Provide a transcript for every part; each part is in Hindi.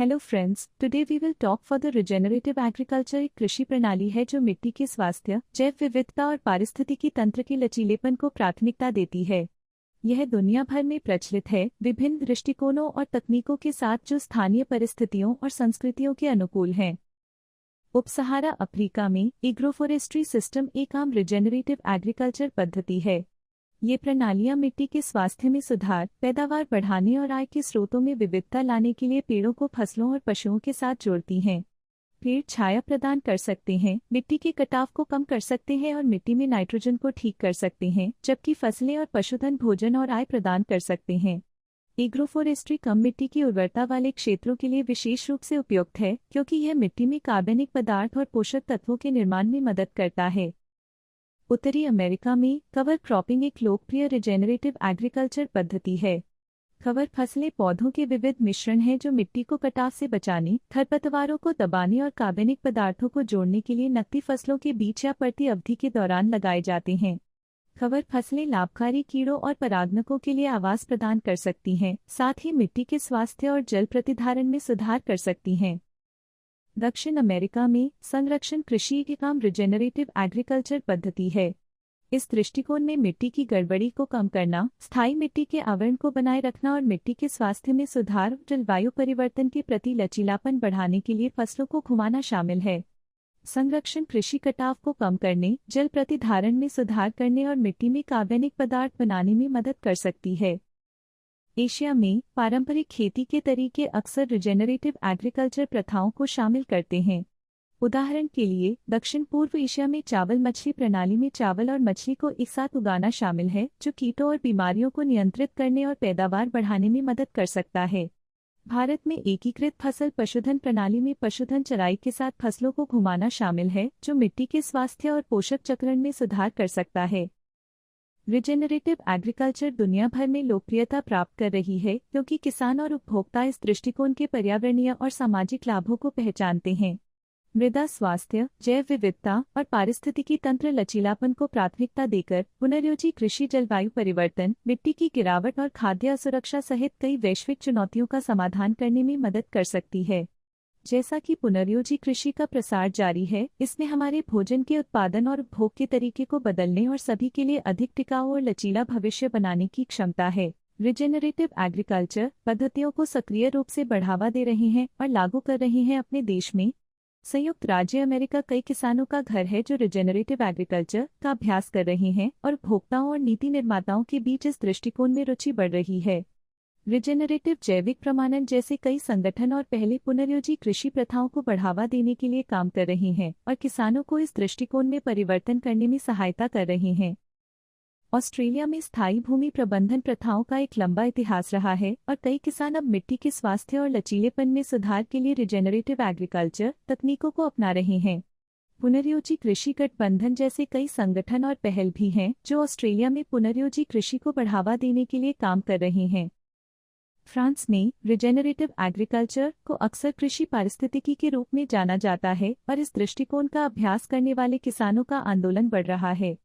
Hello friends, today we will talk for the regenerative agriculture. एक कृषि प्रणाली है जो मिट्टी के स्वास्थ्य, जैव विविधता और पारिस्थितिकी तंत्र के लचीलेपन को प्राथमिकता देती है। यह दुनिया भर में प्रचलित है, विभिन्न दृष्टिकोणों और तकनीकों के साथ जो स्थानीय परिस्थितियों और संस्कृतियों के अनुकूल हैं। उप-सहारा अफ्रीका में एग्रोफोरेस्ट्री सिस्टम एक आम रिजेनरेटिव एग्रीकल्चर पद्धति है। ये प्रणालियां मिट्टी के स्वास्थ्य में सुधार, पैदावार बढ़ाने और आय के स्रोतों में विविधता लाने के लिए पेड़ों को फसलों और पशुओं के साथ जोड़ती हैं। पेड़ छाया प्रदान कर सकते हैं, मिट्टी के कटाव को कम कर सकते हैं और मिट्टी में नाइट्रोजन को ठीक कर सकते हैं, जबकि फसलें और पशुधन भोजन और आय प्रदान कर सकते हैं। एग्रोफोरेस्ट्री कम मिट्टी की उर्वरता वाले क्षेत्रों के लिए विशेष रूप से उपयुक्त है, क्योंकि यह मिट्टी में कार्बनिक पदार्थ और पोषक तत्वों के निर्माण में मदद करता है। उत्तरी अमेरिका में कवर क्रॉपिंग एक लोकप्रिय रिजेनरेटिव एग्रीकल्चर पद्धति है। कवर फसलें पौधों के विविध मिश्रण हैं जो मिट्टी को कटाव से बचाने, खरपतवारों को दबाने और कार्बनिक पदार्थों को जोड़ने के लिए नकदी फसलों के बीच या पड़ती अवधि के दौरान लगाए जाते हैं। कवर फसलें लाभकारी कीड़ों और परागणकों के लिए आवास प्रदान कर सकती हैं, साथ ही मिट्टी के स्वास्थ्य और जल प्रतिधारण में सुधार कर सकती हैं। दक्षिण अमेरिका में संरक्षण कृषि एक आम रिजेनरेटिव एग्रीकल्चर पद्धति है। इस दृष्टिकोण में मिट्टी की गड़बड़ी को कम करना, स्थायी मिट्टी के आवरण को बनाए रखना और मिट्टी के स्वास्थ्य में सुधार, जलवायु परिवर्तन के प्रति लचीलापन बढ़ाने के लिए फसलों को घुमाना शामिल है। संरक्षण कृषि कटाव को कम करने, जल प्रतिधारण में सुधार करने और मिट्टी में कार्बनिक पदार्थ बनाने में मदद कर सकती है। एशिया में पारंपरिक खेती के तरीके अक्सर रिजेनरेटिव एग्रीकल्चर प्रथाओं को शामिल करते हैं। उदाहरण के लिए, दक्षिण पूर्व एशिया में चावल मछली प्रणाली में चावल और मछली को एक साथ उगाना शामिल है, जो कीटों और बीमारियों को नियंत्रित करने और पैदावार बढ़ाने में मदद कर सकता है। भारत में एकीकृत फसल पशुधन प्रणाली में पशुधन चराई के साथ फसलों को घुमाना शामिल है, जो मिट्टी के स्वास्थ्य और पोषक चक्रण में सुधार कर सकता है। रिजेनरेटिव एग्रीकल्चर दुनिया भर में लोकप्रियता प्राप्त कर रही है, क्योंकि किसान और उपभोक्ता इस दृष्टिकोण के पर्यावरणीय और सामाजिक लाभों को पहचानते हैं। मृदा स्वास्थ्य, जैव विविधता और पारिस्थितिकी तंत्र लचीलापन को प्राथमिकता देकर पुनर्योजी कृषि जलवायु परिवर्तन, मिट्टी की गिरावट और खाद्य असुरक्षा सहित कई वैश्विक चुनौतियों का समाधान करने में मदद कर सकती है। जैसा कि पुनर्योजी कृषि का प्रसार जारी है, इसमें हमारे भोजन के उत्पादन और उपभोग के तरीके को बदलने और सभी के लिए अधिक टिकाऊ और लचीला भविष्य बनाने की क्षमता है। रिजेनरेटिव एग्रीकल्चर पद्धतियों को सक्रिय रूप से बढ़ावा दे रहे हैं और लागू कर रहे हैं अपने देश में। संयुक्त राज्य अमेरिका कई किसानों का घर है जो रिजेनरेटिव एग्रीकल्चर का अभ्यास कर रहे हैं और उपभोक्ताओं और नीति निर्माताओं के बीच इस दृष्टिकोण में रुचि बढ़ रही है। रिजेनरेटिव जैविक प्रमाणन जैसे कई संगठन और पहले पुनर्योजी कृषि प्रथाओं को बढ़ावा देने के लिए काम कर रहे हैं और किसानों को इस दृष्टिकोण में परिवर्तन करने में सहायता कर रहे हैं। ऑस्ट्रेलिया में स्थायी भूमि प्रबंधन प्रथाओं का एक लंबा इतिहास रहा है और कई किसान अब मिट्टी के स्वास्थ्य और लचीलेपन में सुधार के लिए रिजेनरेटिव एग्रीकल्चर तकनीकों को अपना रहे हैं। पुनर्योजी कृषि गठबंधन जैसे कई संगठन और पहल भी हैं जो ऑस्ट्रेलिया में पुनर्योजी कृषि को बढ़ावा देने के लिए काम कर रहे हैं। फ्रांस में रिजेनरेटिव एग्रीकल्चर को अक्सर कृषि पारिस्थितिकी के रूप में जाना जाता है और इस दृष्टिकोण का अभ्यास करने वाले किसानों का आंदोलन बढ़ रहा है।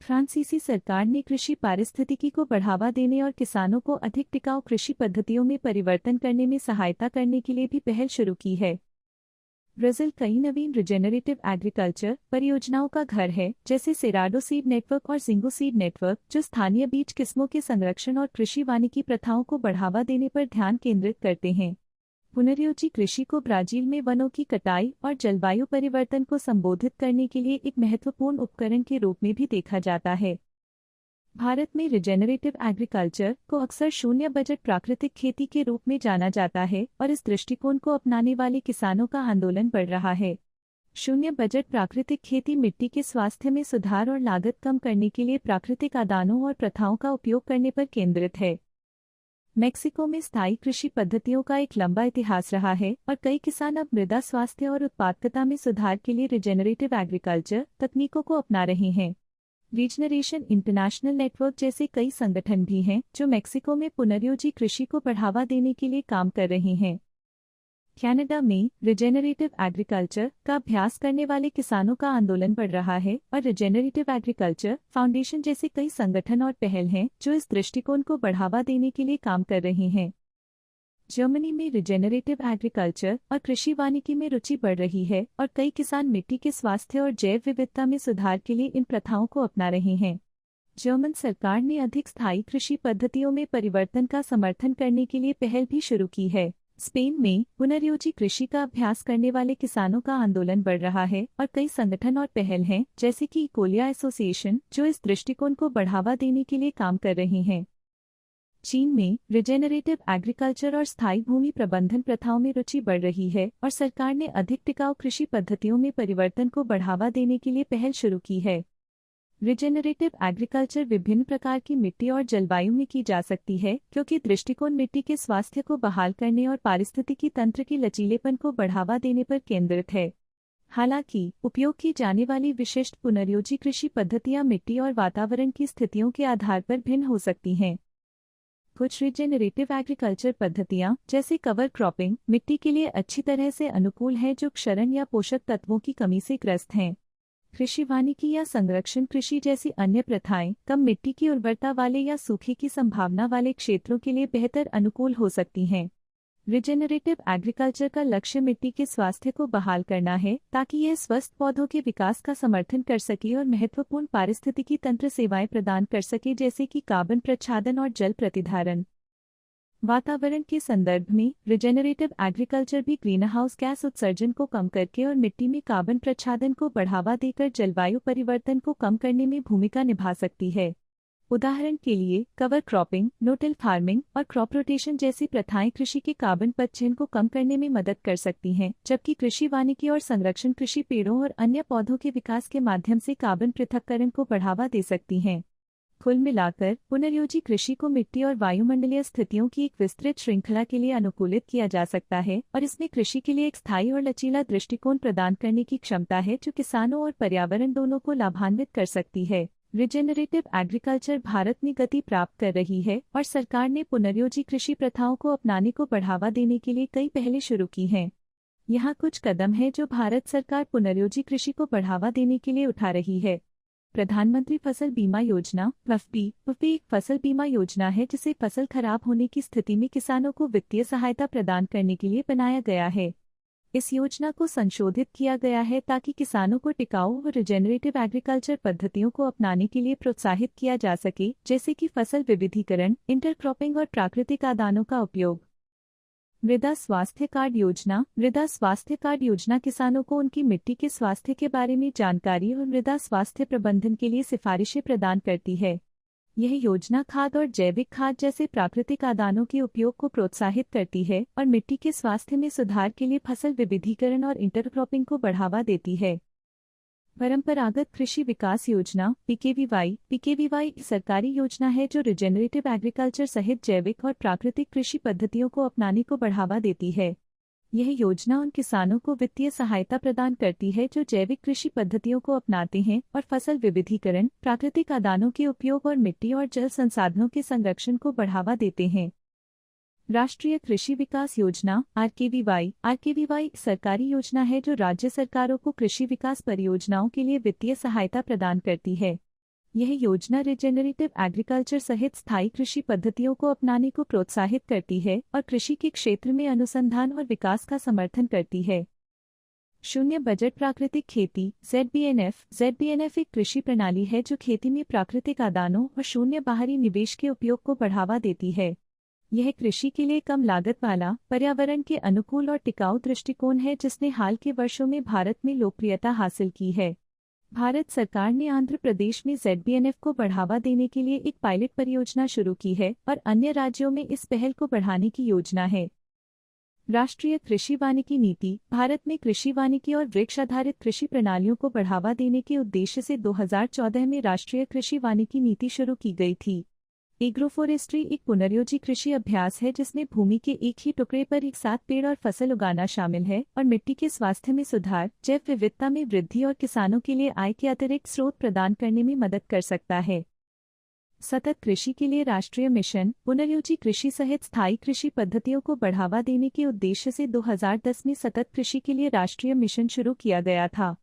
फ्रांसीसी सरकार ने कृषि पारिस्थितिकी को बढ़ावा देने और किसानों को अधिक टिकाऊ कृषि पद्धतियों में परिवर्तन करने में सहायता करने के लिए भी पहल शुरू की है। ब्राजील कई नवीन रिजेनरेटिव एग्रीकल्चर परियोजनाओं का घर है, जैसे सेराडो सीड नेटवर्क और जिंगो सीड नेटवर्क, जो स्थानीय बीज किस्मों के संरक्षण और कृषि वानिकी प्रथाओं को बढ़ावा देने पर ध्यान केंद्रित करते हैं। पुनर्योजी कृषि को ब्राजील में वनों की कटाई और जलवायु परिवर्तन को संबोधित करने के लिए एक महत्वपूर्ण उपकरण के रूप में भी देखा जाता है। भारत में रिजेनरेटिव एग्रीकल्चर को अक्सर शून्य बजट प्राकृतिक खेती के रूप में जाना जाता है और इस दृष्टिकोण को अपनाने वाले किसानों का आंदोलन बढ़ रहा है। शून्य बजट प्राकृतिक खेती मिट्टी के स्वास्थ्य में सुधार और लागत कम करने के लिए प्राकृतिक आदानों और प्रथाओं का उपयोग करने पर केंद्रित है। मेक्सिको में स्थायी कृषि पद्धतियों का एक लंबा इतिहास रहा है और कई किसान अब मृदा स्वास्थ्य और उत्पादकता में सुधार के लिए रिजेनरेटिव एग्रीकल्चर तकनीकों को अपना रहे हैं। रीजनरेशन इंटरनेशनल नेटवर्क जैसे कई संगठन भी हैं जो मेक्सिको में पुनर्योजी कृषि को बढ़ावा देने के लिए काम कर रहे हैं। कनाडा में रिजेनरेटिव एग्रीकल्चर का अभ्यास करने वाले किसानों का आंदोलन बढ़ रहा है और रिजेनरेटिव एग्रीकल्चर फाउंडेशन जैसे कई संगठन और पहल हैं जो इस दृष्टिकोण को बढ़ावा देने के लिए काम कर रहे हैं। जर्मनी में रिजेनरेटिव एग्रीकल्चर और कृषि वानिकी में रुचि बढ़ रही है और कई किसान मिट्टी के स्वास्थ्य और जैव विविधता में सुधार के लिए इन प्रथाओं को अपना रहे हैं। जर्मन सरकार ने अधिक स्थायी कृषि पद्धतियों में परिवर्तन का समर्थन करने के लिए पहल भी शुरू की है। स्पेन में पुनर्योजी कृषि का अभ्यास करने वाले किसानों का आंदोलन बढ़ रहा है और कई संगठन और पहल हैं, जैसे कि इकोलिया एसोसिएशन, जो इस दृष्टिकोण को बढ़ावा देने के लिए काम कर रहे हैं। चीन में रिजेनरेटिव एग्रीकल्चर और स्थायी भूमि प्रबंधन प्रथाओं में रुचि बढ़ रही है और सरकार ने अधिक टिकाऊ कृषि पद्धतियों में परिवर्तन को बढ़ावा देने के लिए पहल शुरू की है। रिजेनरेटिव एग्रीकल्चर विभिन्न प्रकार की मिट्टी और जलवायु में की जा सकती है, क्योंकि दृष्टिकोण मिट्टी के स्वास्थ्य को बहाल करने और पारिस्थितिकी तंत्र के लचीलेपन को बढ़ावा देने पर केंद्रित है। हालांकि उपयोग की जाने वाली विशिष्ट पुनर्योजी कृषि पद्धतियां मिट्टी और वातावरण की स्थितियों के आधार पर भिन्न हो सकती हैं। कुछ रिजेनरेटिव एग्रीकल्चर पद्धतियां, जैसे कवर क्रॉपिंग, मिट्टी के लिए अच्छी तरह से अनुकूल हैं जो क्षरण या पोषक तत्वों की कमी से ग्रस्त हैं। कृषि वानिकी या संरक्षण कृषि जैसी अन्य प्रथाएं कम मिट्टी की उर्वरता वाले या सूखे की संभावना वाले क्षेत्रों के लिए बेहतर अनुकूल हो सकती हैं। रिजेनरेटिव एग्रीकल्चर का लक्ष्य मिट्टी के स्वास्थ्य को बहाल करना है, ताकि यह स्वस्थ पौधों के विकास का समर्थन कर सके और महत्वपूर्ण पारिस्थितिकी तंत्र सेवाएं प्रदान कर सके, जैसे कि कार्बन प्रच्छादन और जल प्रतिधारण। वातावरण के संदर्भ में रिजेनरेटिव एग्रीकल्चर भी ग्रीनहाउस गैस उत्सर्जन को कम करके और मिट्टी में कार्बन प्रच्छादन को बढ़ावा देकर जलवायु परिवर्तन को कम करने में भूमिका निभा सकती है। उदाहरण के लिए कवर क्रॉपिंग, नो-टिल फार्मिंग और क्रॉप रोटेशन जैसी प्रथाएं कृषि के कार्बन पदचिह्न को कम करने में मदद कर सकती हैं, जबकि कृषि वानिकी और संरक्षण कृषि पेड़ों और अन्य पौधों के विकास के माध्यम से कार्बन पृथक्करण को बढ़ावा दे सकती हैं। कुल मिलाकर पुनर्योजी कृषि को मिट्टी और वायुमंडलीय स्थितियों की एक विस्तृत श्रृंखला के लिए अनुकूलित किया जा सकता है और इसमें कृषि के लिए एक स्थायी और लचीला दृष्टिकोण प्रदान करने की क्षमता है, जो किसानों और पर्यावरण दोनों को लाभान्वित कर सकती है। रिजेनरेटिव एग्रीकल्चर भारत में गति प्राप्त कर रही है और सरकार ने पुनर्योजी कृषि प्रथाओं को अपनाने को बढ़ावा देने के लिए कई पहलें शुरू की हैं। यहाँ कुछ कदम हैं जो भारत सरकार पुनर्योजी कृषि को बढ़ावा देने के लिए उठा रही है। प्रधानमंत्री फसल बीमा योजना (PFBP) एक फसल बीमा योजना है जिसे फसल खराब होने की स्थिति में किसानों को वित्तीय सहायता प्रदान करने के लिए बनाया गया है। इस योजना को संशोधित किया गया है ताकि किसानों को टिकाऊ और रिजेनरेटिव एग्रीकल्चर पद्धतियों को अपनाने के लिए प्रोत्साहित किया जा सके, जैसे कि फसल विविधीकरण, इंटरक्रॉपिंग और प्राकृतिक आदानों का उपयोग। मृदा स्वास्थ्य कार्ड योजना मृदा स्वास्थ्य कार्ड योजना किसानों को उनकी मिट्टी के स्वास्थ्य के बारे में जानकारी और मृदा स्वास्थ्य प्रबंधन के लिए सिफारिशें प्रदान करती है। यह योजना खाद और जैविक खाद जैसे प्राकृतिक आदानों के उपयोग को प्रोत्साहित करती है और मिट्टी के स्वास्थ्य में सुधार के लिए फसल विविधीकरण और इंटरक्रॉपिंग को बढ़ावा देती है। परंपरागत कृषि विकास योजना (PKVY) सरकारी योजना है जो रिजेनरेटिव एग्रीकल्चर सहित जैविक और प्राकृतिक कृषि पद्धतियों को अपनाने को बढ़ावा देती है। यह योजना उन किसानों को वित्तीय सहायता प्रदान करती है जो जैविक कृषि पद्धतियों को अपनाते हैं और फसल विविधीकरण, प्राकृतिक आदानों के उपयोग और मिट्टी और जल संसाधनों के संरक्षण को बढ़ावा देते हैं। राष्ट्रीय कृषि विकास योजना (RKVY) सरकारी योजना है जो राज्य सरकारों को कृषि विकास परियोजनाओं के लिए वित्तीय सहायता प्रदान करती है। यह योजना रिजेनरेटिव एग्रीकल्चर सहित स्थायी कृषि पद्धतियों को अपनाने को प्रोत्साहित करती है और कृषि के क्षेत्र में अनुसंधान और विकास का समर्थन करती है। शून्य बजट प्राकृतिक खेती (ZBNF) एक कृषि प्रणाली है जो खेती में प्राकृतिक आदानों और शून्य बाहरी निवेश के उपयोग को बढ़ावा देती है। यह कृषि के लिए कम लागत वाला, पर्यावरण के अनुकूल और टिकाऊ दृष्टिकोण है जिसने हाल के वर्षों में भारत में लोकप्रियता हासिल की है। भारत सरकार ने आंध्र प्रदेश में ZBNF को बढ़ावा देने के लिए एक पायलट परियोजना शुरू की है और अन्य राज्यों में इस पहल को बढ़ाने की योजना है। राष्ट्रीय कृषि वानिकी नीति भारत में कृषि वानिकी और वृक्ष आधारित कृषि प्रणालियों को बढ़ावा देने के उद्देश्य से 2014 में राष्ट्रीय कृषि वानिकी नीति शुरू की गई थी। एग्रोफोरेस्ट्री एक पुनर्योजी कृषि अभ्यास है जिसमें भूमि के एक ही टुकड़े पर एक साथ पेड़ और फसल उगाना शामिल है और मिट्टी के स्वास्थ्य में सुधार, जैव विविधता में वृद्धि और किसानों के लिए आय के अतिरिक्त स्रोत प्रदान करने में मदद कर सकता है। सतत कृषि के लिए राष्ट्रीय मिशन पुनर्योजी कृषि सहित स्थायी कृषि पद्धतियों को बढ़ावा देने के उद्देश्य से 2010 में सतत कृषि के लिए राष्ट्रीय मिशन शुरू किया गया था।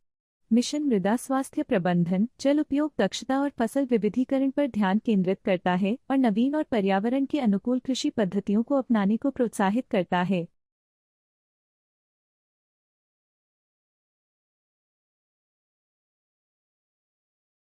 मिशन मृदा स्वास्थ्य प्रबंधन जल उपयोग दक्षता और फसल विविधीकरण पर ध्यान केंद्रित करता है और नवीन और पर्यावरण के अनुकूल कृषि पद्धतियों को अपनाने को प्रोत्साहित करता है।